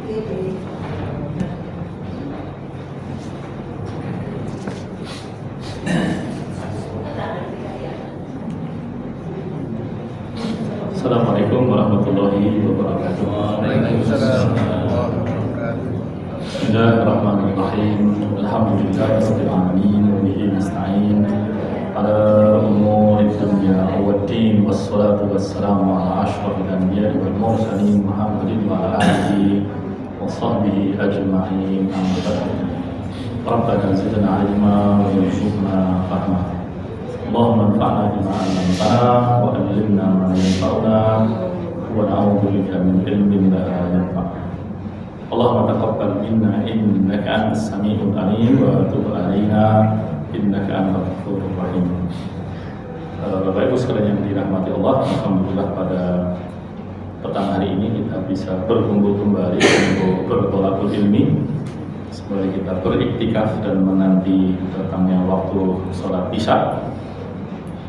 Assalamualaikum warahmatullahi wabarakatuh. Bismillahirrahmanirrahim. Alhamdulillahirabbil alamin wa bihi nasta'in ala umuri dunya waddin wassalatu wassalamu ala asyrafil anbiya'i wal mursalin Muhammadin wa ala alihi wa sahbihi ajma'in. Amma ba'du. Rabbana zidna 'ilma wa warzuqna fahma. Allahumma anfa'na bima 'allamtana wa 'allimna ma yanfa'una wa na'udzu bika min ilmin la yanfa'. Allahumma taqabbal minna innaka antas samiul 'alim wa tub 'alaina innaka antal ghafurur rahim. Bapak Ibu sekalian yang dirahmati Allah, alhamdulillah pada petang hari ini kita bisa berkumpul kembali untuk bertolakul ilmi. Sembari kita beriktikaf dan menanti datangnya waktu sholat isya.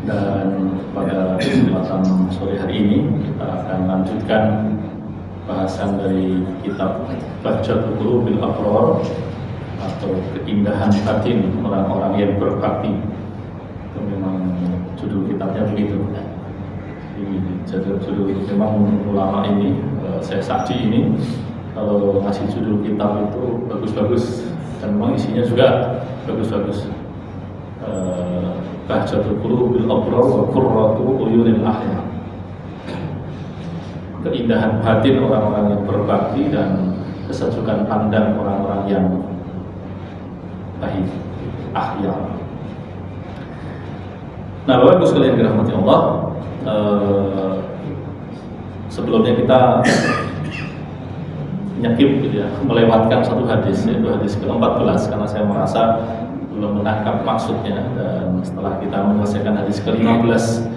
Dan pada kesempatan sore hari ini kita akan lanjutkan bahasan dari kitab Bahjatul Qulubil Abrar atau keindahan batin orang-orang yang berbakti. Itu memang judul kitabnya begitu. Judul memang ulama ini, Syekh Sa'di ini kalau ngasih judul kitab itu bagus-bagus dan memang isinya juga bagus-bagus. Bahjatul Qulubil Abrar wa Qurratu Uyunil Ahya. Keindahan batin orang-orang yang berbakti dan kesejukan pandang orang-orang yang baik, ahya. Nah, Bapak Ibu sekalian dirahmati Allah, sebelumnya kita nyekip gitu ya, melewatkan satu hadis, yaitu hadis ke-14 karena saya merasa belum menangkap maksudnya, dan setelah kita menyelesaikan hadis ke-15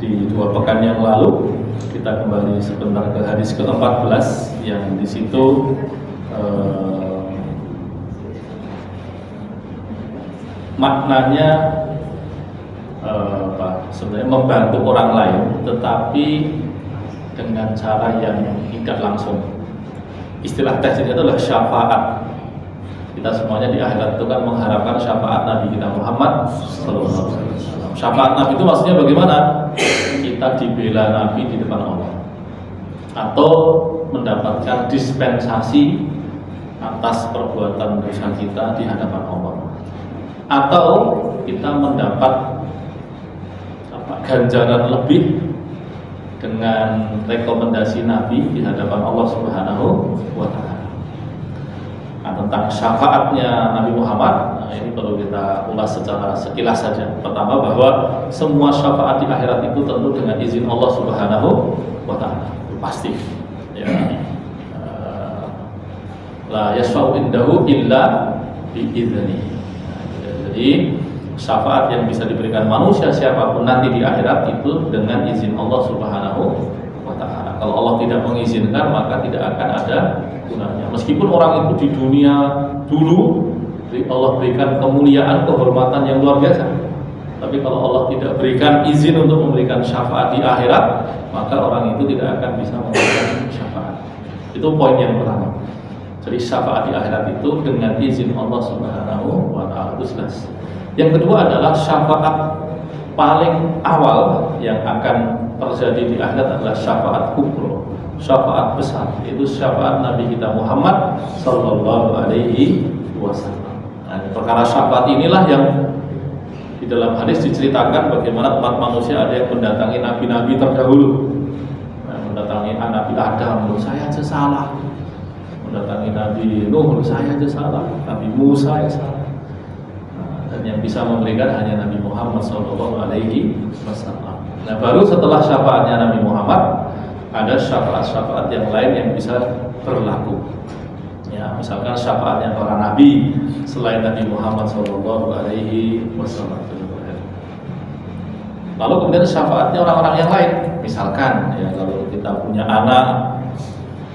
di 2 pekan yang lalu, kita kembali sebentar ke hadis ke-14 yang di situ maknanya sebenarnya membantu orang lain tetapi dengan cara yang tidak langsung. Istilah teknisnya adalah syafaat. Kita semuanya di akhirat itu kan mengharapkan syafaat Nabi kita Muhammad SAW. Syafaat Nabi itu maksudnya bagaimana? Kita dibela Nabi di depan Allah, atau mendapatkan dispensasi atas perbuatan dosa kita di hadapan Allah, atau kita mendapat ganjaran lebih dengan rekomendasi Nabi di hadapan Allah Subhanahu wa Ta'ala. Nah, tentang syafaatnya Nabi Muhammad, nah ini perlu kita ulas secara sekilas saja. Pertama, bahwa semua syafaat di akhirat itu tentu dengan izin Allah Subhanahu wa Ta'ala, itu pasti ya. La yashfa'u indahu illa bi'idznihi. Jadi syafaat yang bisa diberikan manusia siapapun nanti di akhirat itu dengan izin Allah Subhanahu wa Ta'ala. Kalau Allah tidak mengizinkan, maka tidak akan ada gunanya. Meskipun orang itu di dunia dulu Allah berikan kemuliaan, kehormatan yang luar biasa, tapi kalau Allah tidak berikan izin untuk memberikan syafaat di akhirat, maka orang itu tidak akan bisa memberikan syafaat. Itu poin yang pertama. Jadi syafaat di akhirat itu dengan izin Allah Subhanahu wa Ta'ala, itu jelas. Yang kedua adalah syafaat paling awal yang akan terjadi di akhirat adalah syafaat kubra, syafaat besar, yaitu syafaat Nabi kita Muhammad sallallahu alaihi wasallam. Nah, perkara syafaat inilah yang di dalam hadis diceritakan bagaimana umat manusia ada yang mendatangi nabi-nabi terdahulu. Nah, mendatangi Nabi Adam, saya aja salah. Mendatangi Nabi Nuh, saya aja salah. Nabi Musa ya salah. Dan yang bisa memberikan hanya Nabi Muhammad SAW. Nah, baru setelah syafaatnya Nabi Muhammad, ada syafaat-syafaat yang lain yang bisa berlaku. Ya, misalkan syafaatnya para nabi selain Nabi Muhammad SAW. Lalu kemudian syafaatnya orang-orang yang lain. Misalkan, ya, kalau kita punya anak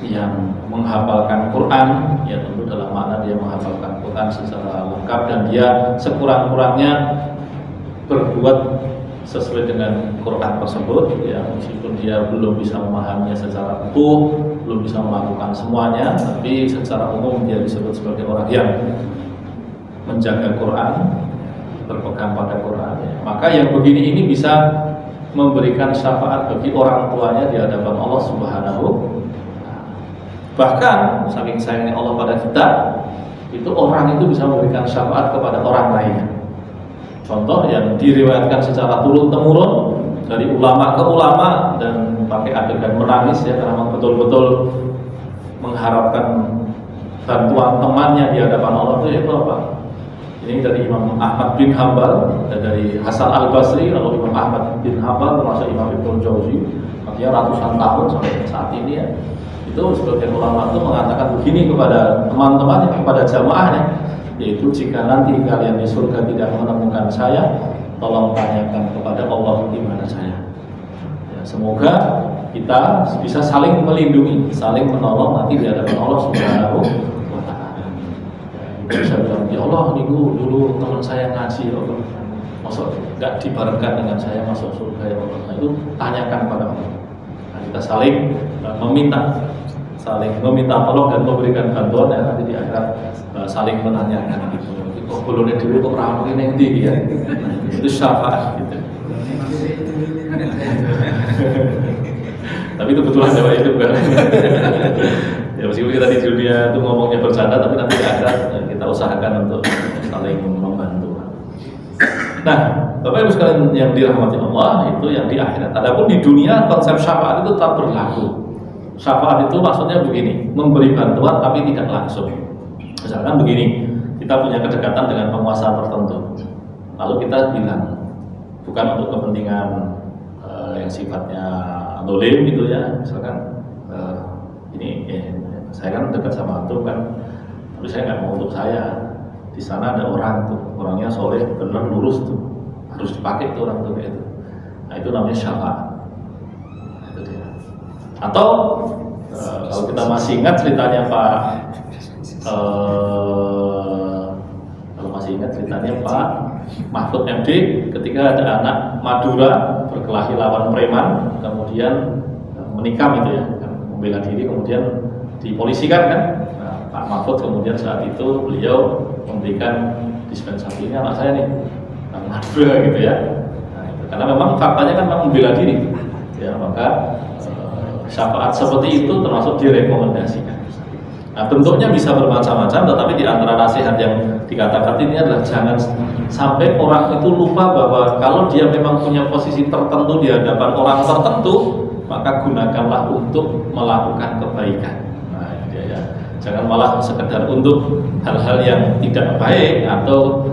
yang menghafalkan Quran, ya tentu dalam makna dia menghafalkan Quran secara lengkap dan dia sekurang-kurangnya berbuat sesuai dengan Quran tersebut, ya meskipun dia belum bisa memahaminya secara utuh, belum bisa melakukan semuanya, tapi secara umum dia disebut sebagai orang yang menjaga Quran, berpegang pada Quran. Ya. Maka yang begini ini bisa memberikan syafaat bagi orang tuanya di hadapan Allah Subhanahu. Bahkan saking sayangnya Allah pada kita, itu orang itu bisa memberikan syafaat kepada orang lainnya. Contoh yang diriwayatkan secara turun-temurun dari ulama ke ulama dan pakai adegan menangis ya, karena betul-betul mengharapkan bantuan temannya di hadapan Allah itu yaitu apa? Ini dari Imam Ahmad bin Hanbal dan dari Hasan Al-Basri. Lalu Imam Ahmad bin Hanbal termasuk Imam Ibnu Jauzi, artinya ratusan tahun sampai saat ini ya, itu sebagian ulama itu mengatakan begini kepada teman-temannya, kepada jamaahnya, yaitu jika nanti kalian di surga tidak menemukan saya, tolong tanyakan kepada Allah di mana saya. Ya, semoga kita bisa saling melindungi, saling menolong nanti di hadapan Allah Subhanahu wa Ta'ala. Kita bisa bilang, ya Allah, niku dulu teman saya ngaji, ya Allah, masuk nggak dibarengkan dengan saya masuk surga ya Allah. Nah, itu tanyakan pada Allah. Nah, kita saling meminta tolong dan memberikan bantuan ya, nanti di akhirat saling menanyakan gitu. Kok bolone dhewe kok ora ono ning ndi ya. Itu syafaat gitu. Tapi kebetulan Jawa itu bukan. Ya meskipun kita di dunia itu ngomongnya bercanda, tapi nanti di akhirat kita usahakan untuk saling membantu. Nah, Bapak Ibu sekalian yang dirahmati Allah, itu yang di akhirat. Adapun di dunia konsep syafaat itu tetap berlaku. Syafaat itu maksudnya begini, memberi bantuan tapi tidak langsung. Misalkan begini, kita punya kedekatan dengan penguasa tertentu, lalu kita bilang, bukan untuk kepentingan yang sifatnya dolim gitu ya, misalkan saya kan dekat sama antum kan, tapi saya nggak mau untuk saya. Di sana ada orang tuh, orangnya soleh, benar lurus tuh, harus dipakai tuh orang tuh kayak itu. Nah itu namanya syafaat. Nah, itu dia. Atau kalau kita masih ingat ceritanya Pak, kalau masih ingat ceritanya Pak Mahfud MD, ketika ada anak Madura berkelahi lawan preman, kemudian menikam itu ya, membela diri, kemudian dipolisikan kan. Nah, Pak Mahfud kemudian saat itu beliau memberikan dispensasi, ini anak saya nih, anak Madura gitu ya. Nah, itu. Karena memang faktanya kan memang membela diri, ya maka syafaat seperti itu termasuk direkomendasikan. Nah, bentuknya bisa bermacam-macam, tetapi di antara nasihat yang dikatakan ini adalah jangan sampai orang itu lupa bahwa kalau dia memang punya posisi tertentu di hadapan orang tertentu, maka gunakanlah untuk melakukan kebaikan. Nah, ya. Jangan malah sekedar untuk hal-hal yang tidak baik atau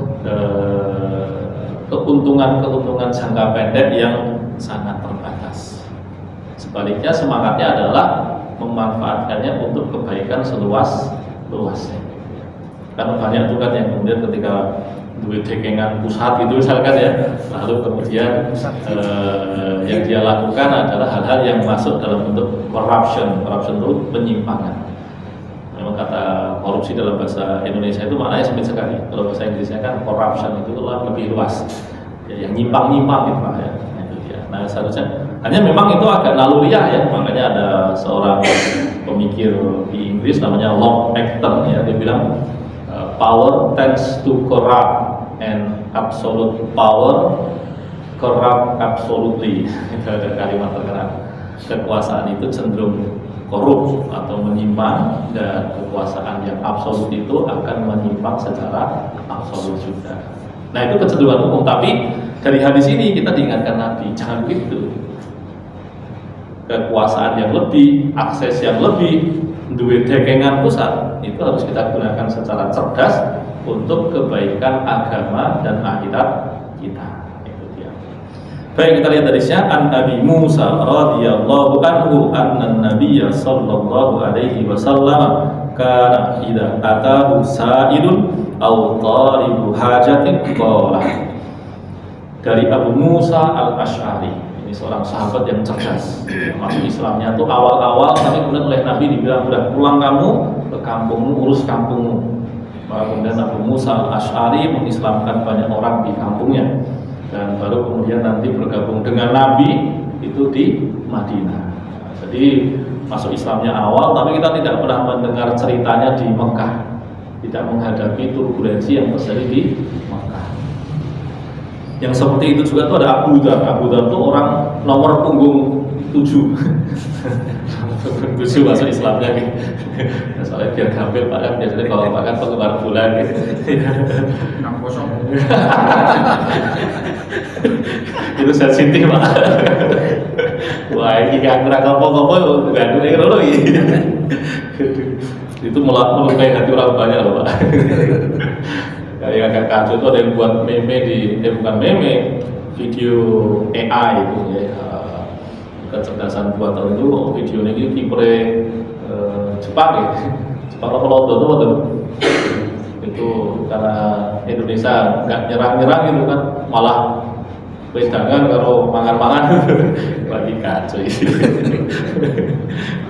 keuntungan jangka pendek yang sangat terbatas. Sebaliknya semangatnya adalah memanfaatkannya untuk kebaikan seluas-luasnya. Karena banyak tuh kan yang kemudian ketika duit dekengan pusat gitu misalkan ya, lalu kemudian yang dia lakukan adalah hal-hal yang masuk dalam bentuk corruption itu penyimpangan. Memang kata korupsi dalam bahasa Indonesia itu maknanya sempit sekali. Kalau bahasa Inggrisnya kan corruption itu lebih luas, ya, yang nyimpang gitu Pak ya. Nah, itu dia. Nah seharusnya hanya memang itu agak naluriah ya, makanya ada seorang pemikir di Inggris namanya Lord Acton ya, dia bilang power tends to corrupt and absolute power corrupt absolutely. Itu ada kalimat terkenal, kekuasaan itu cenderung korup atau menyimpang, dan kekuasaan yang absolut itu akan menyimpang secara absolut juga. Nah itu kecenderungan umum, tapi dari hadis ini kita diingatkan Nabi, jangan begitu. Kekuasaan yang lebih, akses yang lebih, duit dekengan pusat, itu harus kita gunakan secara cerdas untuk kebaikan agama dan akhirat kita. Itu dia. Baik, kita lihat hadisnya. An Abi Musa radhiyallahu anhu anna Nabiyya sallallahu alaihi wasallam kana idza atahu sa'ilun aw talibu hajatin qala. Dari Abu Musa Al-Asy'ari, ini seorang sahabat yang cerdas. Masuk Islamnya tuh awal-awal, tapi kemudian oleh Nabi dibilang, udah pulang kamu ke kampungmu, urus kampungmu. Maka kemudian Abu Musa Al-Asy'ari mengislamkan banyak orang di kampungnya. dan baru kemudian nanti bergabung dengan Nabi itu di Madinah. Jadi masuk Islamnya awal, tapi kita tidak pernah mendengar ceritanya di Mekah, tidak menghadapi turbulensi yang terjadi di Mekah. Yang seperti itu juga tuh ada Abu Dhar. Abu Dhar itu orang nomor punggung 7 7 masuk Islamnya gitu. Soalnya biar gampil Pak kan, biasanya kalau Pak kan penggemar bola gitu 6-0 itu sensitif Pak. Wah ini gak gerak apa-apa gandul ini loh itu melukai hati orang banyak loh Pak. Kayak agak kacau itu ada yang buat meme bukan meme, video AI itu ya, kecerdasan buatan itu video ini kiper Jepang ya, Jepang apa itu karena Indonesia nggak nyerang gitu kan, malah wedangan kalau mangan-mangan lagi kacau itu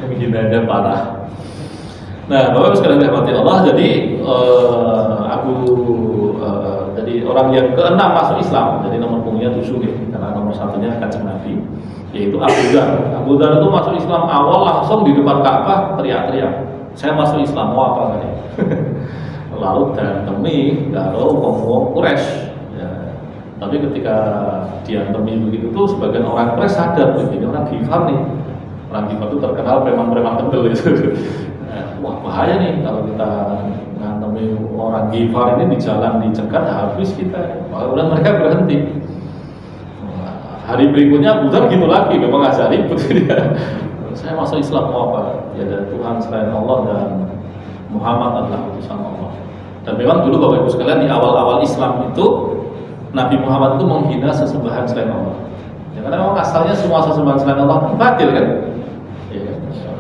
penghinanya parah. Nah, Bapak sekalian dirahmati Allah, jadi jadi orang yang keenam masuk Islam, jadi nomor punggungnya 7 ya, karena nomor satunya Kanjeng Nabi, yaitu Abu Dhar. Abu Dhar itu masuk Islam awal langsung di depan Ka'bah teriak-teriak, saya masuk Islam, mau apa kali? Lalu dantemi kalau ngomong Quraisy. Ya. Tapi ketika diantemi begitu tuh, sebagian orang Quraisy sadar, ini orang Ghifar nih. Orang Ghifar itu terkenal preman-preman kendel itu. Wah bahaya nih kalau kita ngantemi orang Ghifar ini di jalan dicegat, habis kita. Kemudian mereka berhenti. Hari berikutnya Abu Dhar gitu lagi, memang agak ribut dia. Saya masuk Islam mau apa? Ya ada Tuhan selain Allah dan Muhammad adalah utusan Allah. Dan memang dulu Bapak Ibu sekalian di awal-awal Islam itu Nabi Muhammad itu menghina sesembahan selain Allah. Ya, karena memang asalnya semua sesembahan selain Allah batil kan? Ya,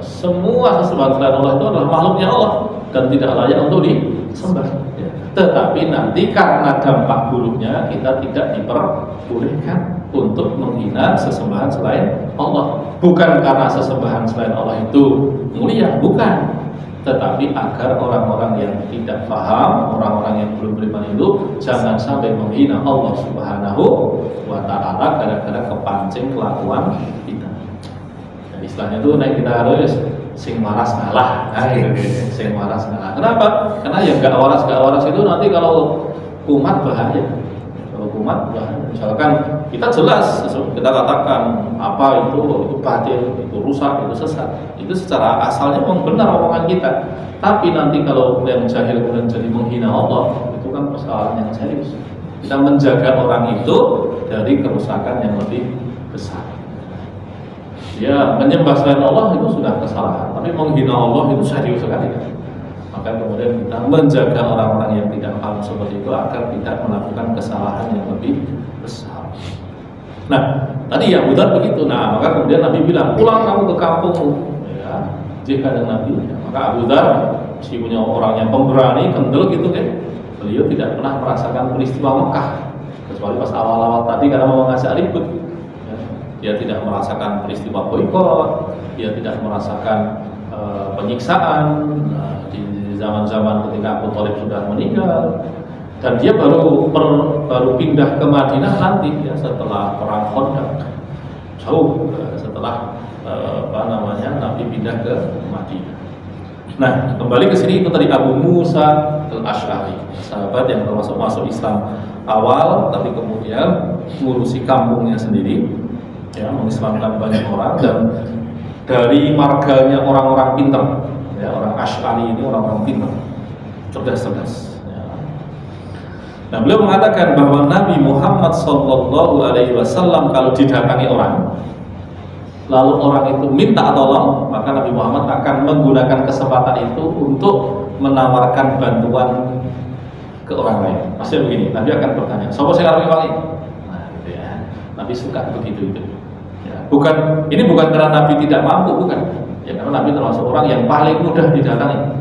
semua sesembahan selain Allah itu adalah makhluknya Allah dan tidak layak untuk disembah. Ya. Tetapi nanti karena dampak buruknya kita tidak diperbolehkan untuk menghina sesembahan selain Allah. Bukan karena sesembahan selain Allah itu mulia, bukan. Tetapi agar orang-orang yang tidak paham, orang-orang yang belum beriman itu jangan sampai menghina Allah Subhanahu wa Ta'ala gara-gara kepancing kelakuan kita. Dan istilahnya itu kita harus sing waras ngalah. Sing waras ngalah. Kenapa? Karena yang gak waras itu nanti kalau kumat bahaya. Kalau kumat bahaya. Misalkan kita jelas, kita katakan apa itu batil, itu rusak, itu sesat. Itu secara asalnya memang benar omongan kita. Tapi nanti kalau yang jahil kemudian jadi menghina Allah, itu kan persoalan yang serius. Kita menjaga orang itu dari kerusakan yang lebih besar. Ya, menyembah selain Allah itu sudah kesalahan, tapi menghina Allah itu serius sekali. Maka kemudian kita menjaga orang-orang yang tidak paham seperti itu agar tidak melakukan kesalahan yang lebih besar. Nah, tadi ya Abu Dhar begitu. Nah, maka kemudian Nabi bilang, pulang kamu ke kampungmu. Ya, jika ada Nabi. Ya, maka Abu Dhar, meskipun orang yang pemberani, kendel gitu kan, beliau tidak pernah merasakan peristiwa Mekah, kecuali pas awal-awal tadi karena mau ngajak ribut. Ya, dia tidak merasakan peristiwa boikot, dia tidak merasakan penyiksaan di zaman-zaman ketika Abu Thalib sudah meninggal. Dan dia baru pindah ke Madinah nanti ya, setelah perang Khandaq, jauh setelah Nabi pindah ke Madinah. Nah, kembali ke sini, itu tadi Abu Musa al-Asy'ari, sahabat yang termasuk masuk Islam awal, tapi kemudian ngurusi kampungnya sendiri, ya, mengislamkan banyak orang, dan dari marganya orang-orang pintar, ya, orang Asy'ari ini orang-orang pintar, cerdas-cerdas. Nah, beliau mengatakan bahwa Nabi Muhammad SAW kalau didatangi orang, lalu orang itu minta tolong, maka Nabi Muhammad akan menggunakan kesempatan itu untuk menawarkan bantuan ke orang lain. Maksudnya begini, Nabi akan bertanya, "Sopo sing arep wangi?" Nah, gitu ya. Nabi suka begitu itu. Ya, ini bukan karena Nabi tidak mampu, bukan. Ya, karena Nabi termasuk orang yang paling mudah didatangi.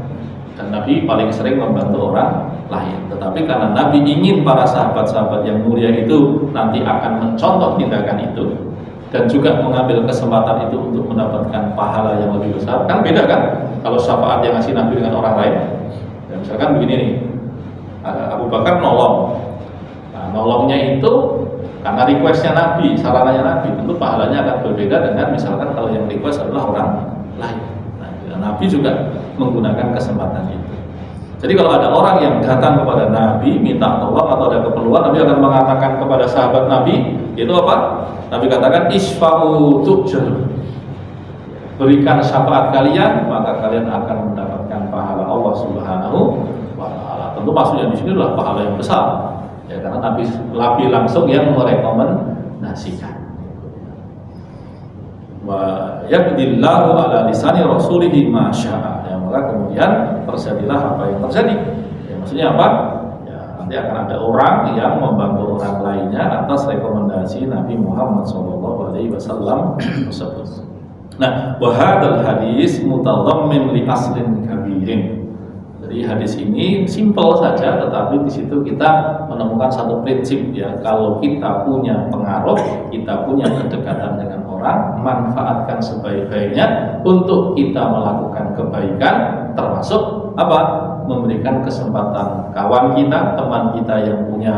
Dan Nabi paling sering membantu orang lain. Tetapi karena Nabi ingin para sahabat-sahabat yang mulia itu nanti akan mencontoh tindakan itu dan juga mengambil kesempatan itu untuk mendapatkan pahala yang lebih besar. Kan beda kan kalau syafaat yang ngasih Nabi dengan orang lain. Ya, misalkan begini nih, Abu Bakar nolong. Nah, nolongnya itu karena requestnya Nabi, sarananya Nabi, tentu pahalanya akan berbeda dengan misalkan kalau yang request adalah orang lain. Nah, Nabi juga menggunakan kesempatan itu. Jadi kalau ada orang yang datang kepada Nabi minta tolong atau ada keperluan, Nabi akan mengatakan kepada sahabat Nabi, itu apa? Nabi katakan isfa'u tu'jar, berikan syafaat kalian maka kalian akan mendapatkan pahala Allah Subhanahu wa taala. Tentu maksudnya di sini adalah pahala yang besar. Ya, karena Nabi langsung yang merekomendasikan. Wa yaqdillahu ala lisani rasulihi ma syaa. Ya, maka kemudian terjadilah apa yang terjadi. Ya, maksudnya apa? Ya, nanti akan ada orang yang membantu orang lainnya atas rekomendasi Nabi Muhammad SAW tersebut. Nah, wa hadzal hadis mutadhammin li aslin kabirin. Jadi hadis ini simpel saja, tetapi di situ kita menemukan satu prinsip ya. Kalau kita punya pengaruh, kita punya kedekatan dengan orang, manfaatkan sebaik-baiknya untuk kita melakukan kebaikan, termasuk apa? Memberikan kesempatan kawan kita, teman kita yang punya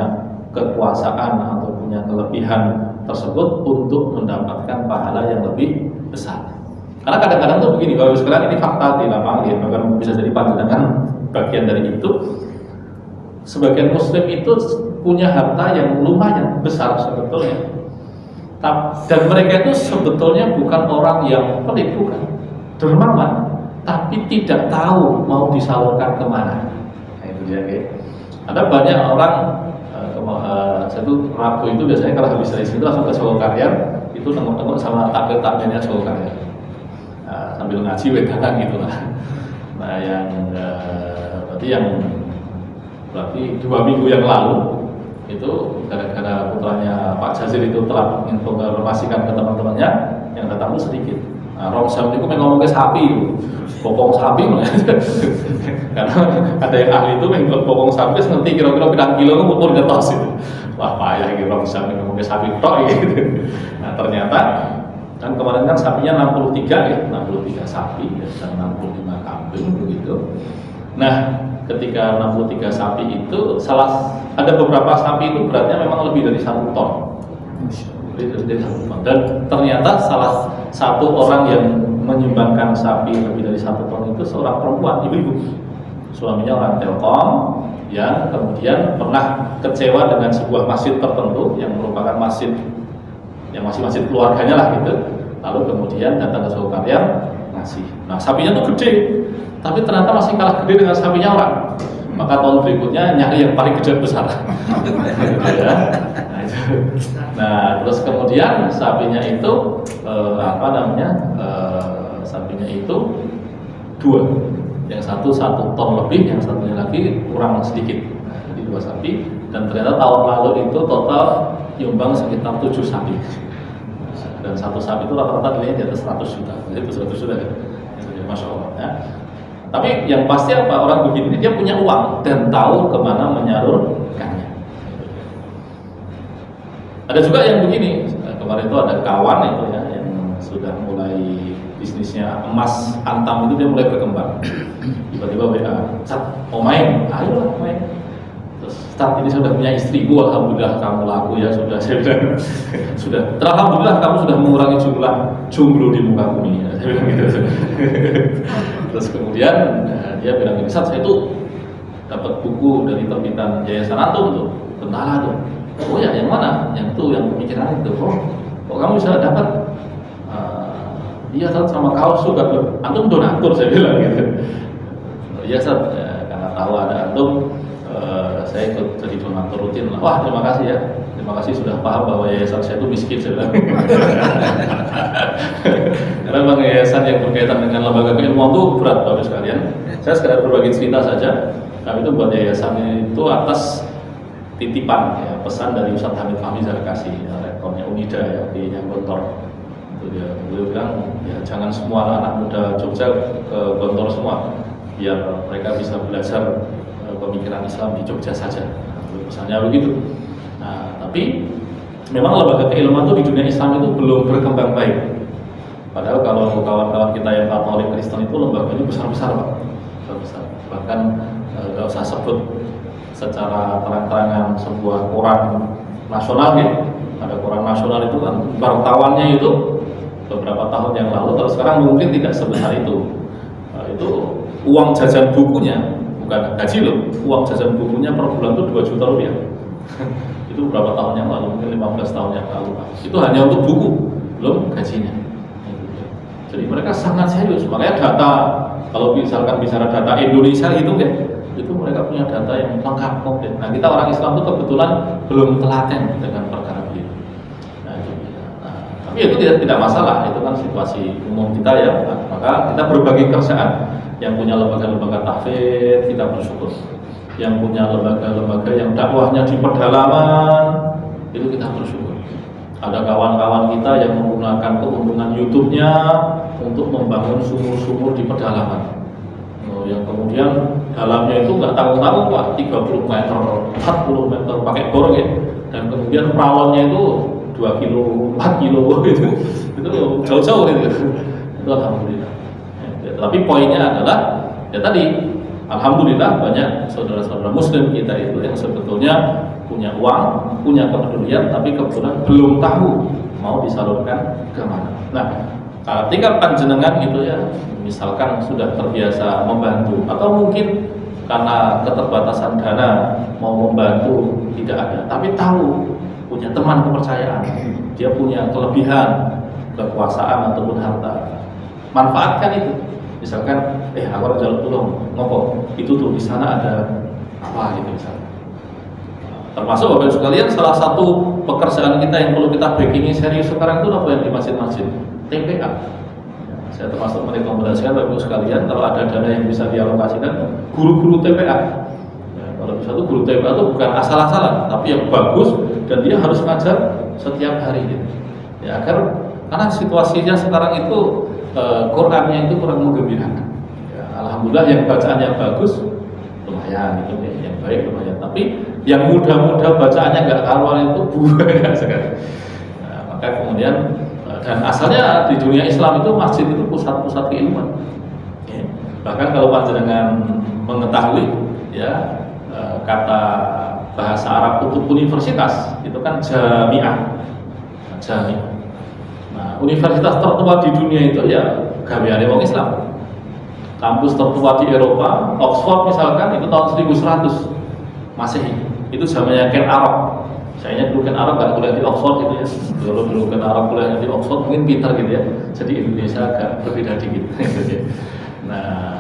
kekuasaan atau punya kelebihan tersebut untuk mendapatkan pahala yang lebih besar. Karena kadang-kadang tuh begini, Bapak sekalian, ini fakta di lapangan ya, bahkan bisa jadi pandangan bagian dari itu. Sebagian muslim itu punya harta yang lumayan besar sebetulnya, dan mereka itu sebetulnya bukan orang yang pelit, bukan dermawan, tapi tidak tahu mau disalurkan kemana. Nah, itu dia. Ada banyak orang, saya tuh Rabu itu biasanya kalau habis dari situ langsung ke Solokarya, itu nengok-nengok sama takbir-takbirnya Solokarya, sambil ngaji wedangan gitu lah. Nah, berarti 2 minggu yang lalu itu gara-gara putranya Pak Jazir itu telah menginformasikan ke teman-temannya yang datang itu sedikit. Nah, Romsam itu ngomong ke sapi, bokong sapi, karena ada yang ahli itu bokong sapi ngerti kira-kira berapa kilo itu pun ngetos itu. Wah, payah gitu Romsam ngomong ke sapi tok gitu. Nah, ternyata kan kemarin kan sapinya 63 ya, 63 sapi dan 65 kambing begitu. Nah, ketika 63 sapi itu ada beberapa sapi itu beratnya memang lebih dari 1 ton. Lebih dari 1 ton. Dan ternyata salah satu orang yang menyumbangkan sapi lebih dari 1 ton itu seorang perempuan, ibu-ibu. Suaminya orang Telkom yang kemudian pernah kecewa dengan sebuah masjid tertentu yang merupakan masjid yang masih masjid keluarganya lah gitu. Lalu kemudian datang ke Solokarya ngasih. Nah, sapinya tuh gede, tapi ternyata masih kalah gede dengan sapinya orang. Maka tahun berikutnya nyari yang paling gede besar. Ya. Nah, terus kemudian sapinya itu sapinya itu 2. Yang satu 1 ton lebih, yang satunya lagi kurang sedikit. Nah, jadi 2 sapi. Dan ternyata tahun lalu itu total nyumbang sekitar 7 sapi. Dan 1 sapi itu rata-rata nilainya di atas 100 juta. Jadi 100 juta ya. Masya Allah ya. Tapi yang pasti apa, orang begini dia punya uang dan tahu kemana menyalurkannya. Ada juga yang begini, kemarin itu ada kawan itu ya yang sudah mulai bisnisnya emas antam itu, dia mulai berkembang. Tiba-tiba WA, "Sat, mau main?" "Ayo main." Terus, "Sat, ini sudah punya istri." "Alhamdulillah kamu laku ya." Sudah, saya bilang, sudah. "Alhamdulillah kamu sudah mengurangi jumlah jomblo di muka bumi." Saya bilang gitu. Terus kemudian dia bilang, "Sat, saya itu dapat buku dari terbitan Yayasan Antum tuh, tentara tuh." "Oh ya, yang mana?" "Yang itu, yang pemikiran itu." "Oh, kok kamu bisa dapat?" "Iya, Sat, sama kaos juga." "Antum donatur," saya bilang gitu. "Iya, Sat, ya, karena tahu ada antum, saya ikut jadi donatur rutin." "Wah, terima kasih ya. Terima kasih sudah paham bahwa yayasan saya itu miskin," saya bilang. Karena memang yayasan yang berkaitan dengan lembaga keilmuan itu berat, Bapak sekalian. Saya sekedar berbagi cerita saja. Kami itu buat yayasan itu atas titipan ya, pesan dari Ustadz Hamid Fahmi Zarkasi, ya, rektornya Unida ya, di Gontor. Beliau bilang, ya jangan semua anak muda Jogja ke Gontor semua, biar mereka bisa belajar pemikiran Islam di Jogja saja. Pesannya begitu. Nah, tapi memang lembaga keilmuan itu di dunia Islam itu belum berkembang baik. Padahal kalau kawan-kawan kita yang Katolik Kristen itu lembaganya besar-besar, Pak. Besar. Bahkan nggak usah sebut secara terang-terangan sebuah koran nasional gitu. Koran nasional itu kan wartawannya itu beberapa tahun yang lalu, kalau sekarang mungkin tidak sebesar itu. Itu uang jajan bukunya, bukan gaji loh, uang jajan bukunya per bulan itu 2 juta rupiah. Itu berapa tahun yang lalu, mungkin 15 tahun yang lalu. Itu hanya untuk buku, belum gajinya. Jadi mereka sangat serius. Makanya data, kalau misalkan bicara data Indonesia gitu ya, itu mereka punya data yang lengkap komplit. Nah, kita orang Islam itu kebetulan belum telaten dengan perkara itu. Nah, itu. Tapi itu tidak masalah, itu kan situasi umum kita ya. Maka kita berbagi kerjaan. Yang punya lembaga-lembaga tahfidz, kita bersyukur. Yang punya lembaga-lembaga yang dakwahnya di pedalaman, itu kita bersyukur. Ada kawan-kawan kita yang menggunakan keuntungan YouTube-nya untuk membangun sumur-sumur di pedalaman. Yang kemudian dalamnya itu nggak tanggung-tanggung Pak, 30 meter, 40 meter pakai bor ya. Dan kemudian pralonnya itu 2 kilo, 4 kilo gitu. Itu jauh-jauh gitu. Itu alhamdulillah. Tapi poinnya adalah ya tadi, alhamdulillah banyak saudara-saudara muslim kita itu yang sebetulnya punya uang, punya kepedulian, tapi kebetulan belum tahu mau disalurkan ke mana. Nah, ketika panjenengan gitu ya, misalkan sudah terbiasa membantu, atau mungkin karena keterbatasan dana mau membantu tidak ada, tapi tahu punya teman kepercayaan, dia punya kelebihan, kekuasaan ataupun harta, manfaatkan itu. Misalkan, aku harus jalur tolong, ngopo, itu tuh di sana ada apa gitu misalnya. Termasuk Bapak Ibu sekalian, salah satu pekerjaan kita yang perlu kita backingi serius sekarang itu apa yang di masjid-masjid? TPA. Saya termasuk merekomendasikan Bapak Ibu sekalian, kalau ada dana yang bisa dialokasikan, guru-guru TPA. Ya, kalau bisa tuh guru TPA itu bukan asal-asalan, tapi yang bagus dan dia harus ngajar setiap hari gitu. Ya, karena situasinya sekarang itu Qurannya itu kurang menggembirakan. Ya, alhamdulillah yang bacaannya bagus lumayan itu ya, yang baik lumayan. Tapi yang muda-muda bacaannya nggak karuan itu banyak sekali. Nah, maka kemudian dan asalnya di dunia Islam itu masjid itu pusat-pusat keilmuan. Ya, bahkan kalau panjenengan mengetahui ya kata bahasa Arab untuk universitas itu kan jami'ah. Jami'ah. Universitas tertua di dunia itu ya gaweane wong Islam. Kampus tertua di Eropa, Oxford misalkan itu tahun 1100 Masehi. Itu zamannya Ken Arok. Saya dulu Ken Arok gak kuliah di Oxford gitu ya. Dulu Ken Arok kuliahnya di Oxford mungkin pintar gitu ya. Jadi Indonesia agak berbeda dikit. Nah,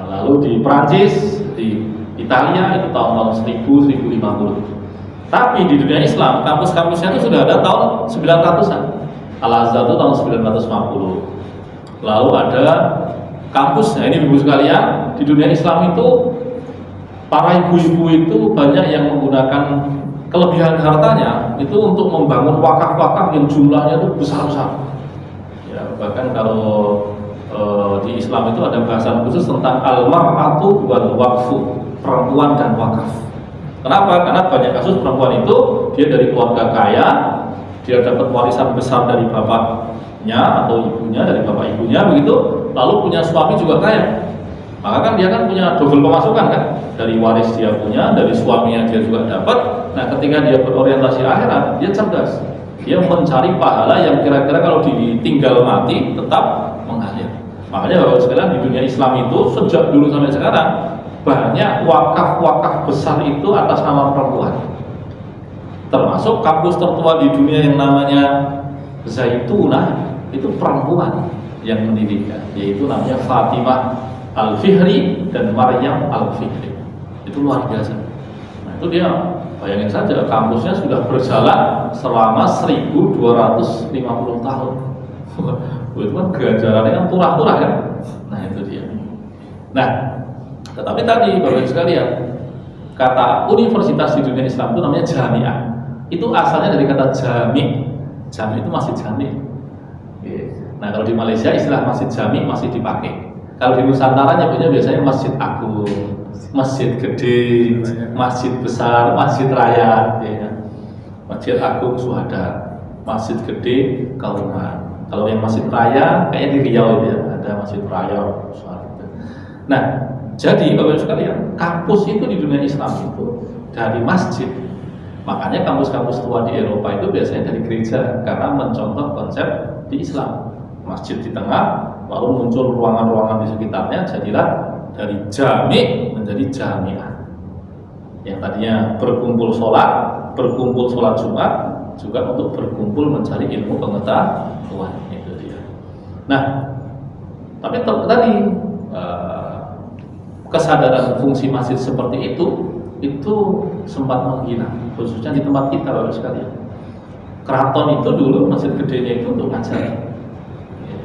lalu di Prancis, di Italia itu tahun-tahun 1000, 1050. Tapi di dunia Islam kampus-kampusnya itu sudah ada tahun 900-an. Al-Azhar itu tahun 950. Lalu ada kampusnya, ini ibu sekalian, di dunia Islam itu para ibu-ibu itu banyak yang menggunakan kelebihan hartanya itu untuk membangun wakaf-wakaf yang jumlahnya itu besar-besar. Ya, bahkan kalau di Islam itu ada bahasan khusus tentang al-mar'atu wal waqfu, perempuan dan wakaf. Kenapa? Karena banyak kasus perempuan itu dia dari keluarga kaya, dia dapat warisan besar dari bapaknya atau ibunya, dari bapak ibunya begitu, lalu punya suami juga kaya, maka kan dia kan punya double pemasukan kan, dari waris dia punya, dari suaminya dia juga dapat. Nah, ketika dia berorientasi akhirat, dia cerdas, dia mencari pahala yang kira-kira kalau ditinggal mati tetap mengalir. Makanya Bapak sekalian, di dunia Islam itu sejak dulu sampai sekarang banyak wakaf-wakaf besar itu atas nama perempuan. Termasuk kampus tertua di dunia yang namanya Zaitunah itu perempuan yang mendirikan, yaitu namanya Fatimah Al-Fihri dan Maryam Al-Fihri. Itu luar biasa. Nah, itu dia, bayangin saja kampusnya sudah berjalan selama 1250 tahun. Itu kan ganjarannya kan turah-turah kan. Nah, itu dia. Nah, tetapi tadi Bapak sekalian, kata universitas di dunia Islam itu namanya jami'ah. Itu asalnya dari kata jami'. Jami' itu masjid jami'. Nah, kalau di Malaysia istilah masjid jami' masih dipakai. Kalau di Nusantara nyebutnya biasanya masjid agung, masjid gede, masjid besar, masjid raya, ya. Masjid agung Suhada, masjid gede Kauman. Kalau yang masjid raya kayaknya di Riau ya, ada masjid raya Suhada. Nah, jadi Bapak Ibu sekalian, kampus itu di dunia Islam itu dari masjid Makanya kampus-kampus tua di Eropa itu biasanya dari gereja karena mencontoh konsep di Islam. Masjid di tengah, lalu muncul ruangan-ruangan di sekitarnya, jadilah dari jami menjadi jamiah. Yang tadinya berkumpul sholat Jumat, juga untuk berkumpul mencari ilmu pengetahuan, itu dia. Nah, tapi tadi kesadaran fungsi masjid seperti itu sempat menghilang, khususnya di tempat kita Bapak sekalian. Keraton itu dulu masjid gedenya itu untuk ngajar.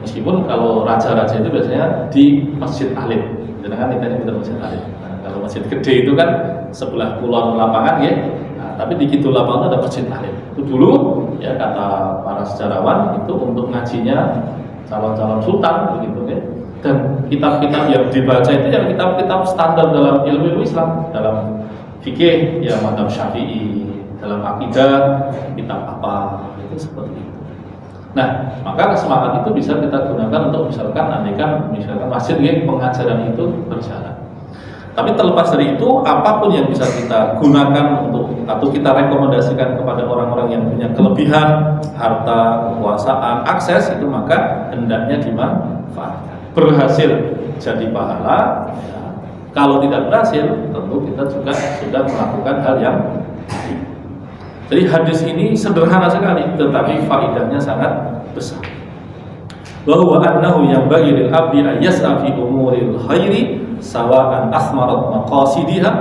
Meskipun kalau raja-raja itu biasanya di Masjid Alim, jangan kita nyebut Masjid Alim. Nah, kalau Masjid Gede itu kan sebelah kulon lapangan ya. Nah, tapi di kidul lapangan ada Masjid Alim. Itu dulu ya kata para sejarawan itu untuk ngajinya calon-calon sultan begitu ya. Dan kitab-kitab yang dibaca itu yang kitab-kitab standar dalam ilmu Islam, dalam fikih ya mazhab Syafi'i, dalam akidah kitab apa itu seperti itu. Nah, maka semangat itu bisa kita gunakan untuk misalkan masjid ya, pengajaran itu berjalan. Tapi terlepas dari itu, apapun yang bisa kita gunakan untuk atau kita rekomendasikan kepada orang-orang yang punya kelebihan, harta, kekuasaan, akses itu maka hendaknya dimanfaatkan. Berhasil jadi pahala, ya. Kalau tidak berhasil, tentu kita juga sudah melakukan hal yang baik. Jadi hadis ini sederhana sekali, tetapi faedahnya sangat besar. Bahwa annahu yanbaghi lil abdi an yas'a fi umuril khairi sawa'an athmarat maqasidiha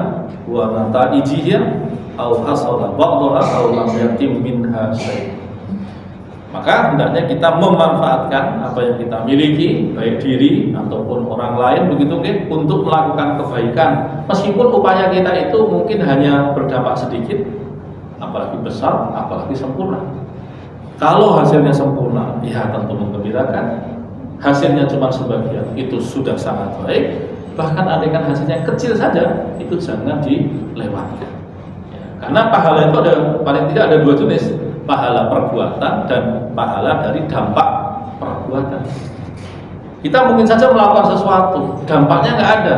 wa nataijiha aw hasala ba'daha aw lam yatim minha syai'. Maka hendaknya kita memanfaatkan apa yang kita miliki, baik diri ataupun orang lain begitu untuk melakukan kebaikan. Meskipun upaya kita itu mungkin hanya berdampak sedikit, apalagi besar, apalagi sempurna. Kalau hasilnya sempurna, ya tentu menggembirakan. Hasilnya cuma sebagian, itu sudah sangat baik. Bahkan andaikan hasilnya kecil saja, itu jangan dilewatkan. Ya, karena pahala itu paling tidak ada dua jenis, pahala perbuatan dan pahala dari dampak perbuatan. Kita mungkin saja melakukan sesuatu, dampaknya nggak ada,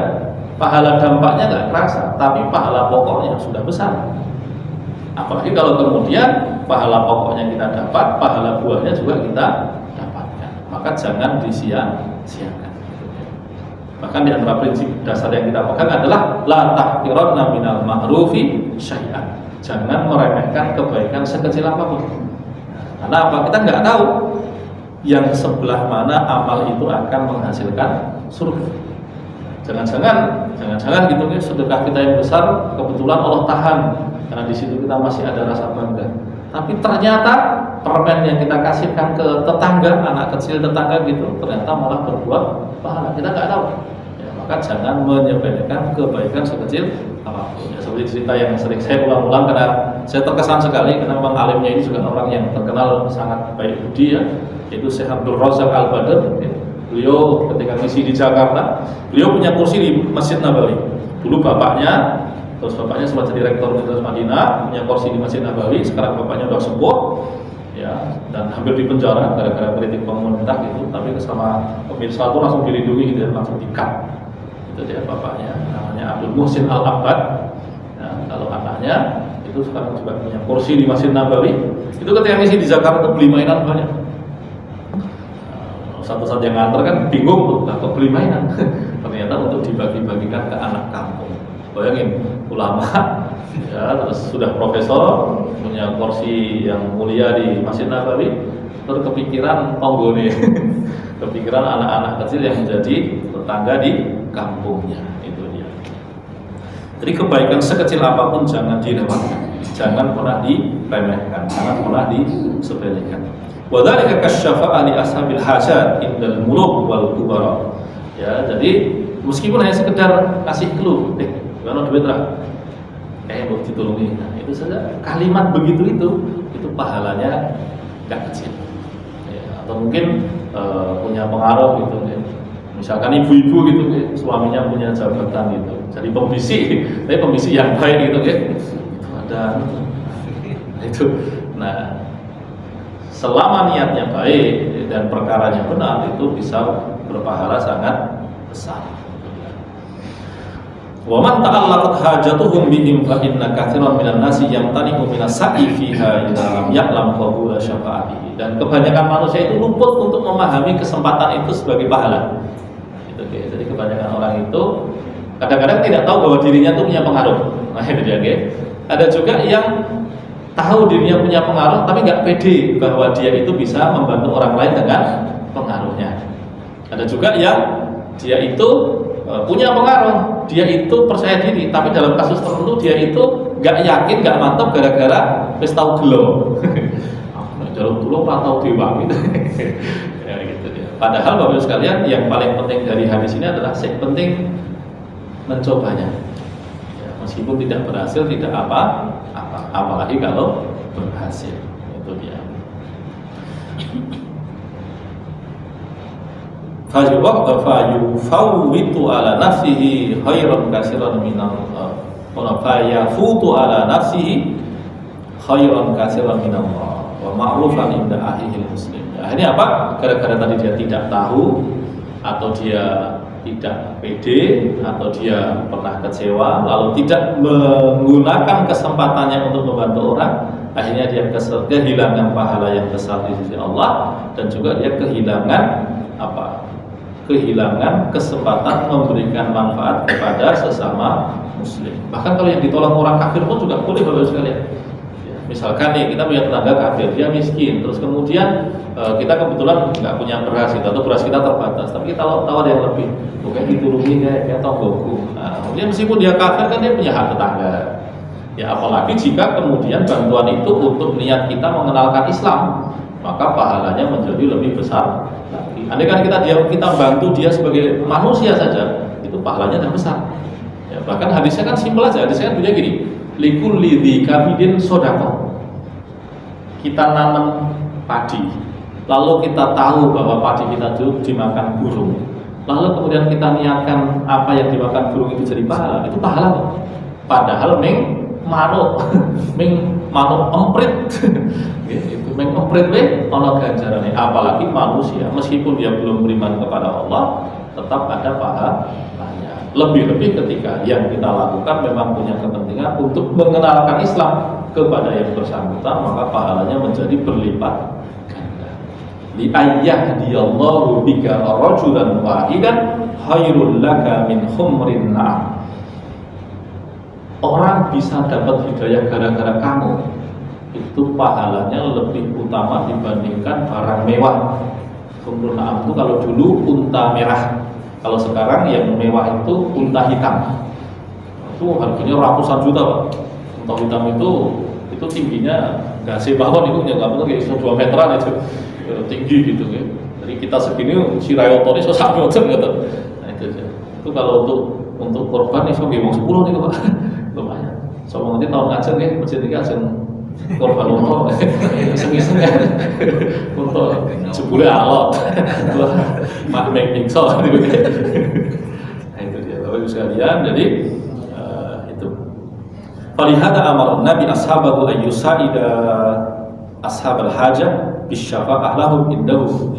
pahala dampaknya nggak terasa, tapi pahala pokoknya sudah besar. Apalagi kalau kemudian pahala pokoknya kita dapat, pahala buahnya juga kita dapatkan. Maka jangan disia-siakan. Bahkan di antara prinsip dasar yang kita pegang adalah la tahqiranna minal ma'rufi syai'an. Jangan meremehkan kebaikan sekecil apapun. Karena apa? Kita nggak tahu yang sebelah mana amal itu akan menghasilkan surga. Jangan-jangan gitu ya, sedekah kita yang besar kebetulan Allah tahan karena di situ kita masih ada rasa bangga. Tapi ternyata permen yang kita kasihkan ke tetangga, anak kecil tetangga gitu, ternyata malah berbuah pahala. Kita nggak tahu. Ya, maka jangan menyepelekan kebaikan sekecil apapun. Ya, seperti cerita yang sering saya ulang-ulang karena saya terkesan sekali karena memang alimnya ini juga orang yang terkenal sangat baik budi ya, yaitu Syekh Abdul Razak Al-Badr. Ya. Beliau ketika misi di Jakarta, beliau punya kursi di Masjid Nabawi. Dulu bapaknya sempat jadi rektor Universitas Madinah, punya kursi di Masjid Nabawi. Sekarang bapaknya sudah sepuh, ya, dan hampir dipenjara gara-gara kritik pemerintah gitu. Tapi sama pemirsa itu langsung dilindungi gitu, langsung di-cut. Itu dia bapaknya, namanya Abdul Muhsin Al-Abbad. Ya, kalau anaknya itu sekarang juga punya kursi di Masjid Nabawi. Itu ketika misi di Jakarta itu beli mainan banyak. Satu-satu yang nganter kan bingung tuh, kok beli mainan? Ternyata untuk dibagi-bagikan ke anak kampung. Bayangin, ulama, ya, terus sudah profesor, punya kursi yang mulia di Masjid Nabawi, terus kepikiran tonggone, kepikiran anak-anak kecil yang menjadi tetangga di kampungnya, itu dia. Jadi kebaikan sekecil apapun jangan dilewatkan, jangan pernah diremehkan, jangan pernah disepelekan. Wadhalika kasyafa'ah li ashabil hajat indal muluk wal kubara. Ya, jadi meskipun hanya sekedar kasih clue, gimana duit lah, mau ditolongi. Nah, itu saja kalimat begitu itu pahalanya gak kecil. Ya, atau mungkin punya pengaruh gitu. Ya. Misalkan ibu-ibu gitu, ya, suaminya punya jabatan gitu, jadi pembisik, tapi pembisik yang baik gitu, ya. Itu ada, itu. Nah. Selama niatnya baik dan perkaranya benar, itu bisa berpahala sangat besar. Wa man ta'allaqat hajatuhum bihim fa inna katsiran minan nasi yamtani'u minas sa'i fiha idza lam ya'lam qabula syafa'atihi. Dan kebanyakan manusia itu luput untuk memahami kesempatan itu sebagai pahala. Gitu, okay. Jadi kebanyakan orang itu kadang-kadang tidak tahu bahwa dirinya itu punya pengaruh. Nah, itu dia, okay. Ada juga yang tahu dirinya punya pengaruh tapi nggak pede bahwa dia itu bisa membantu orang lain dengan pengaruhnya. Ada juga yang dia itu punya pengaruh, dia itu percaya diri, tapi dalam kasus tertentu dia itu nggak yakin, nggak mantap gara-gara wis tau gelo. Jalur tulung atau dewa gitu. Ya gitu dia. Padahal Bapak Ibu sekalian, yang paling penting dari hadis ini adalah yang penting mencobanya. Ya, meskipun tidak berhasil tidak apa-apa, apalagi kalau berhasil. Itu dia. fayufawwitu ala nafsihi khairan katsiran minallah wa fayafutu ala nafsihi khairan katsiran minallah wa ma'rufan inda ahlihi muslim. Akhirnya apa? Gara-gara tadi dia tidak tahu atau dia tidak pede atau dia pernah kecewa lalu tidak menggunakan kesempatannya untuk membantu orang, akhirnya dia kehilangan pahala yang besar di sisi Allah dan juga dia kehilangan kehilangan kesempatan memberikan manfaat kepada sesama muslim. Bahkan kalau yang ditolong orang kafir pun juga boleh Bapak sekalian. Ya, misalkan nih kita punya tetangga kafir, dia miskin, terus kemudian kita kebetulan nggak punya beras atau beras kita terbatas, tapi kita tahu ada yang lebih, bukan diturungi kayak tonggoku. Nah, kemudian meskipun dia kafir kan dia punya hak tetangga. Ya apalagi jika kemudian bantuan itu untuk niat kita mengenalkan Islam, maka pahalanya menjadi lebih besar lagi. Andai kan kita bantu dia sebagai manusia saja, itu pahalanya sudah besar. Ya, bahkan hadisnya kan simpel aja. Hadisnya kan bunyinya gini, likulli dzikabidin shadaqah. Kita nanam padi, lalu kita tahu bahwa padi kita itu dimakan burung, lalu kemudian kita niatkan apa yang dimakan burung itu jadi pahala, itu pahala. Padahal manuk emprit itu emprit ono ganjarane, apalagi manusia meskipun dia belum beriman kepada Allah tetap ada pahalanya. Lebih-lebih ketika yang kita lakukan memang punya kepentingan untuk mengenalkan Islam kepada yang bersangkutan, maka pahalanya menjadi berlipat ganda. Li ayyahdiyallahu bika rajulan wahidan khairul laka min humrin na'am. Orang bisa dapat hidayah gara-gara kamu, itu pahalanya lebih utama dibandingkan barang mewah. Humrun na'am itu kalau dulu unta merah, kalau sekarang yang mewah itu unta hitam. Itu harganya ratusan juta Pak. Unta hitam itu tingginya nggak sebawon, itu nggak betul kayak 2 meteran itu tinggi gitu ya. Jadi kita segini si rayoto ini sampai macam gitu. Nah itu kalau untuk korban itu gimana 10 nih Pak. Lumayan. Soalnya nanti tahun ngajeng ya, masjid ini ngajeng korban untuk iseng-iseng ya, untuk jebule alot, mak mengikso gitu. Nah itu dia, Bapak Ibu sekalian. Jadi itu. Falihada amar Nabi ashabahu ayyusa'ida ashabal hajah bisyafa'ah lahum indahu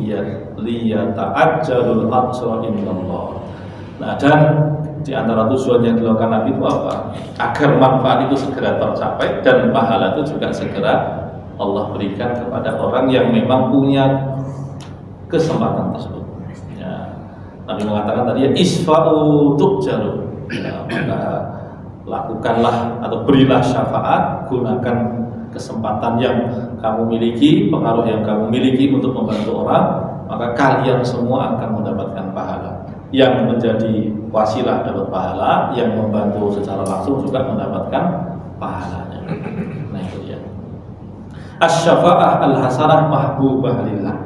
liyata'ajjalul atsra indallah. Nah dan di antara tujuan yang dilakukan Nabi itu apa? Agar manfaat itu segera tercapai dan pahala itu juga segera Allah berikan kepada orang yang memang punya kesempatan tersebut. Ya, Nabi mengatakan tadi ya isfa'u tu'jaru. Ya, maka lakukanlah atau berilah syafaat, gunakan kesempatan yang kamu miliki, pengaruh yang kamu miliki untuk membantu orang, maka kalian semua akan mendapatkan pahala. Yang menjadi wasilah dapat pahala, yang membantu secara langsung juga mendapatkan pahalanya. Nah itu dia. Asy-syafa'ah al-hasanah mahbubah lillah.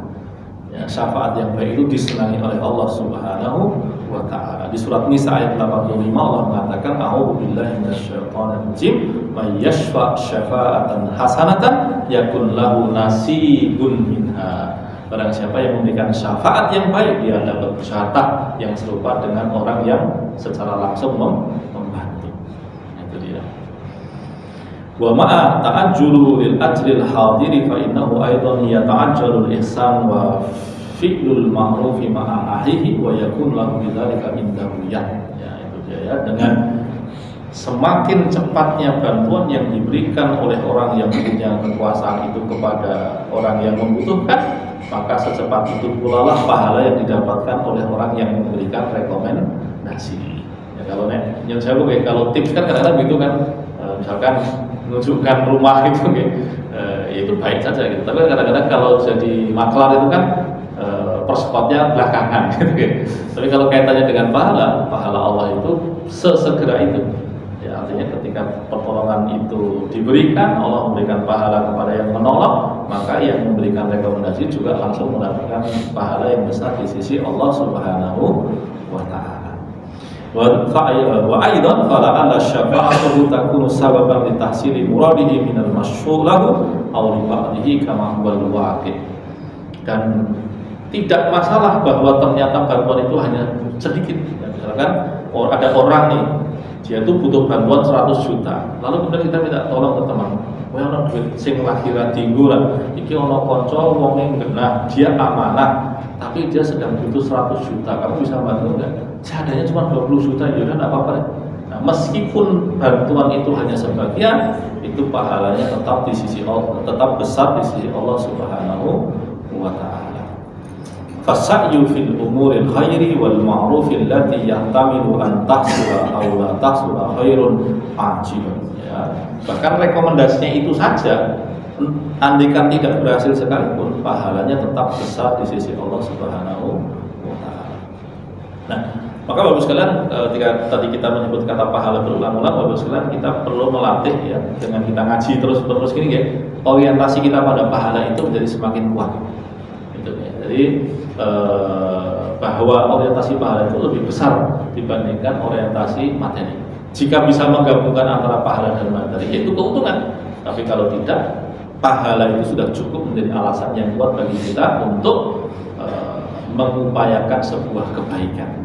Ya, syafaat yang baik itu disenangi oleh Allah Subhanahu wa taala. Di surat Nisa ayat 85 Allah mengatakan a'udzu billahi minasyaitonir rajim, may yashfa' syafa'atan hasanatan yakun lahu nasibun minha. Barang siapa yang memberikan syafaat yang baik, dia dapat jatah yang serupa dengan orang yang secara langsung membantu. Itu dia. Wa ma'a ta'ajjulu lil ajril hadiri fa innahu aidan yata'ajjalul ihsan wa fi'lul ma'rufi ma'a ahlihi wa yakun lahu bidzalika indahu ya. Ya itu dia ya, dengan semakin cepatnya bantuan yang diberikan oleh orang yang punya kekuasaan itu kepada orang yang membutuhkan, maka secepat itu pula lah pahala yang didapatkan oleh orang yang memberikan rekomendasi. Ya, kalau kalau tips kan kadang-kadang gitu kan, misalkan menunjukkan rumah itu, itu baik saja gitu. Tapi kadang-kadang kalau jadi maklar itu kan perspotnya belakangan gitu. Tapi kalau kaitannya dengan pahala Allah itu sesegera itu. Ya, artinya ketika pertolongan itu diberikan, Allah memberikan pahala kepada yang menolong, maka yang memberikan rekomendasi juga langsung mendapatkan pahala yang besar di sisi Allah Subhanahu wa taala. Wa aidan fala'alla syafa'atu takunu sababan li tahsili muradihi minal masyru' lahu aw li ba'dihi kama huwal waqi'. Dan tidak masalah bahwa ternyata bantuan itu hanya sedikit. Ya, misalkan ada orang nih, dia tuh butuh bantuan 100 juta. Lalu kemudian kita minta tolong ke teman. Wah, ono duit sing lagi ra tinggu lah. Iki ono kanca wonge genah, dia amanah, tapi dia sedang butuh 100 juta. Kamu bisa bantu enggak? Seadanya cuma 20 juta, ya udah enggak apa-apa. Nah, meskipun bantuan itu hanya sebagian, itu pahalanya tetap di sisi Allah, tetap besar di sisi Allah Subhanahu wa taala. Fasa'yu fil umuril khairi wal ma'rufil lati yahtamilu an tahsula aw la tahsula khairun ajibun. Ya, bahkan rekomendasinya itu saja, andaikan tidak berhasil sekalipun, pahalanya tetap besar di sisi Allah Subhanahu wa taala. Nah, maka Bapak sekalian, ketika tadi kita menyebut kata pahala berulang-ulang, Bapak sekalian, kita perlu melatih ya, dengan kita ngaji terus-menerus gini ya, orientasi kita pada pahala itu menjadi semakin kuat. Gitu ya. Jadi bahwa orientasi pahala itu lebih besar dibandingkan orientasi materi. Jika bisa menggabungkan antara pahala dan materi, itu keuntungan. Tapi kalau tidak, pahala itu sudah cukup menjadi alasan yang kuat bagi kita untuk mengupayakan sebuah kebaikan.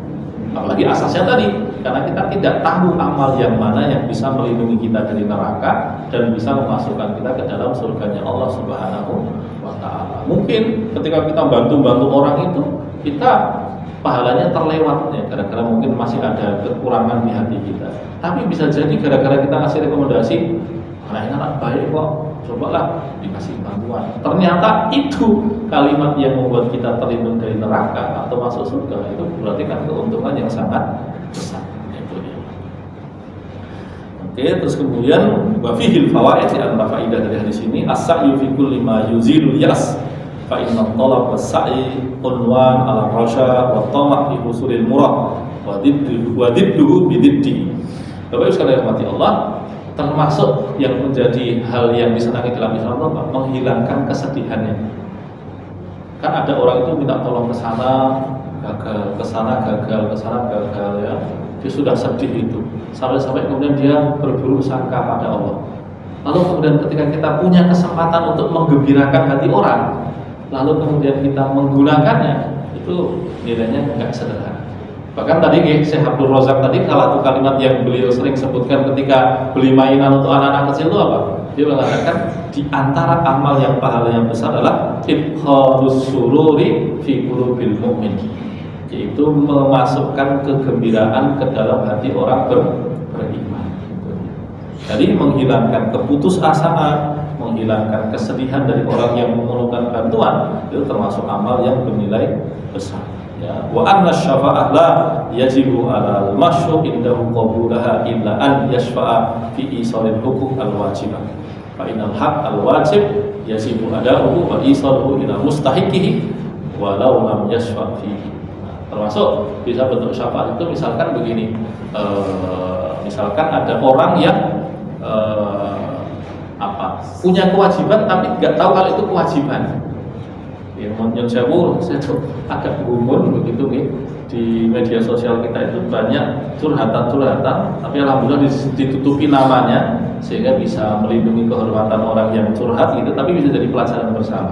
Apalagi asasnya tadi, karena kita tidak tahu amal yang mana yang bisa melindungi kita dari neraka dan bisa memasukkan kita ke dalam surganya Allah Subhanahu wa taala. Mungkin ketika kita bantu orang itu, kita pahalanya terlewat ya, gara-gara mungkin masih ada kekurangan di hati kita. Tapi bisa jadi gara-gara kita ngasih rekomendasi, anak baik kok, cobalah dikasih bantuan. Ternyata itu kalimat yang membuat kita terlindung dari neraka atau masuk surga, itu berarti kan keuntungan yang sangat besar. Itu dia. Oke, terus kemudian wa fihil fawaid, antara faidah dari hadis ini, as-sa'yu fi kulli ma yuzilul yas fa inna talab was-sa'i unwan ala rasya wa tama' fi husulil murad wa didduhu bididdi. Bapak Ibu sekalian rahmati Allah, termasuk yang menjadi hal yang disenangi dalam Islam itu menghilangkan kesedihannya. Kan ada orang itu minta tolong ke sana, gagal, ke sana gagal, ke sana gagal ya. Dia sudah sedih itu. Sampai kemudian dia berburuk sangka pada Allah. Lalu kemudian ketika kita punya kesempatan untuk menggembirakan hati orang, lalu kemudian kita menggunakannya, itu nilainya enggak sederhana. Bahkan tadi Syekh Abdul Razak tadi salah satu kalimat yang beliau sering sebutkan ketika beli mainan untuk anak-anak kecil itu apa? Dia mengatakan di antara amal yang pahala yang besar adalah idkhalus sururi fi qulubil mu'min, yaitu memasukkan kegembiraan ke dalam hati orang beriman. Jadi menghilangkan keputusasaan, menghilangkan kesedihan dari orang yang memerlukan bantuan, itu termasuk amal yang bernilai besar. Ya, wa anna syafa'ah la yajibu 'ala al-masyru' indahu qabulaha illa an yashfa'a fi isalil huquq al-wajibah. Fa innal haqq al-wajib yajibu ada'uhu wa isaluhu ila mustahiqihi walau lam yashfa' fihi. Termasuk bisa bentuk syafaat itu misalkan begini, misalkan ada orang yang punya kewajiban tapi nggak tahu kalau itu kewajiban. Ya, menurut saya tuh agak gumun begitu nih, di media sosial kita itu banyak curhatan, tapi alhamdulillah ditutupi namanya sehingga bisa melindungi kehormatan orang yang curhat gitu, tapi bisa jadi pelajaran bersama.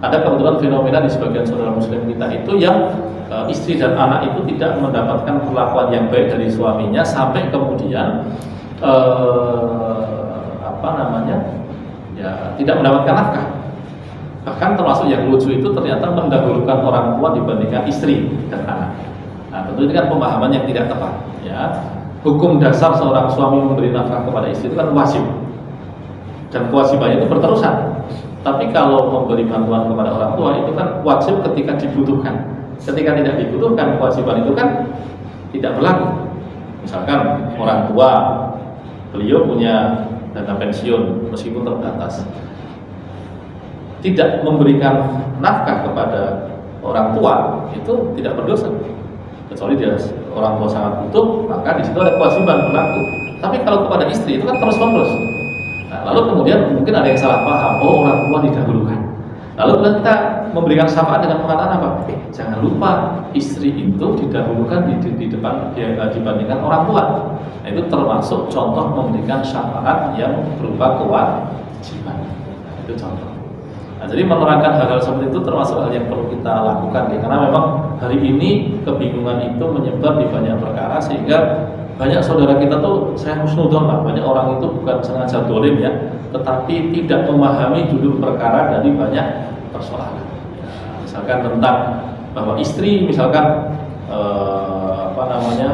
Ada kebetulan fenomena di sebagian saudara muslim kita itu yang istri dan anak itu tidak mendapatkan perlakuan yang baik dari suaminya sampai kemudian tidak mendapatkan nafkah. Bahkan termasuk yang lucu itu ternyata mendahulukan orang tua dibandingkan istri dan anak. Nah, tentu ini kan pemahaman yang tidak tepat ya. hukum dasar seorang suami memberi nafkah kepada istri itu kan wajib, dan kewajibannya itu berterusan. Tapi kalau memberi bantuan kepada orang tua itu kan wajib ketika dibutuhkan. Ketika tidak dibutuhkan, kewajiban itu kan tidak berlaku. Misalkan orang tua, beliau punya dana pensiun meskipun terbatas, tidak memberikan nafkah kepada orang tua itu tidak berdosa, kecuali dia orang tua sangat butuh, maka di situ ada kewajiban berlaku. Tapi kalau kepada istri itu kan terus menerus. Nah, lalu kemudian mungkin ada yang salah paham, oh orang tua didahulukan. Lalu kita memberikan syafaat dengan mengatakan apa? Jangan lupa istri itu didahulukan di depan dibandingkan orang tua. Nah, itu termasuk contoh memberikan syafaat yang berupa kewajiban. Nah, itu contoh. Nah, jadi menerangkan hal-hal seperti itu termasuk hal yang perlu kita lakukan ya, karena memang hari ini kebingungan itu menyebar di banyak perkara sehingga banyak saudara kita tuh, saya husnudzon lah, banyak orang itu bukan sengaja dolim ya, tetapi tidak memahami duduk perkara dari banyak persoalan. Ya, misalkan tentang bahwa istri, misalkan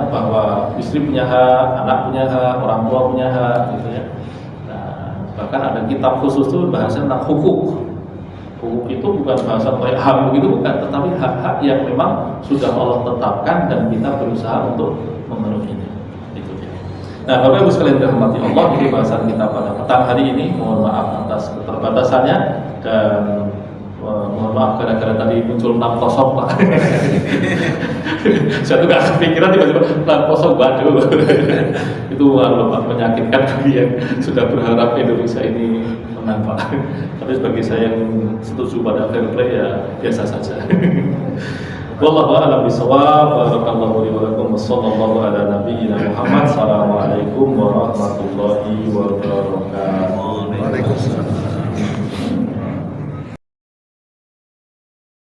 bahwa istri punya hak, anak punya hak, orang tua punya hak, gitu ya. Nah, bahkan ada kitab khusus tuh bahasa tentang hukuk. Hukuk itu bukan bahasa kayak HAM begitu, bukan, tetapi hak-hak yang memang sudah Allah tetapkan dan kita berusaha untuk memenuhinya. Nah, Bapak Ibu sekalian dirahmati Allah, ini bahasan kita pada petang hari ini. Mohon maaf atas keterbatasannya dan mohon maaf gara-gara tadi muncul 6 kosong Pak. Saya tuh gak kepikiran tiba-tiba 6 kosong, waduh. Itu Pak, menyakitkan bagi yang sudah berharap Indonesia ini menang Pak. Tapi bagi saya yang setuju pada fair play ya biasa saja. Wallahu a'lam bishawab. Barakallahu li wa lakum wa sallallahu ala nabiyyina Muhammad. Assalamualaikum warahmatullahi wabarakatuh. Waalaikumsalam.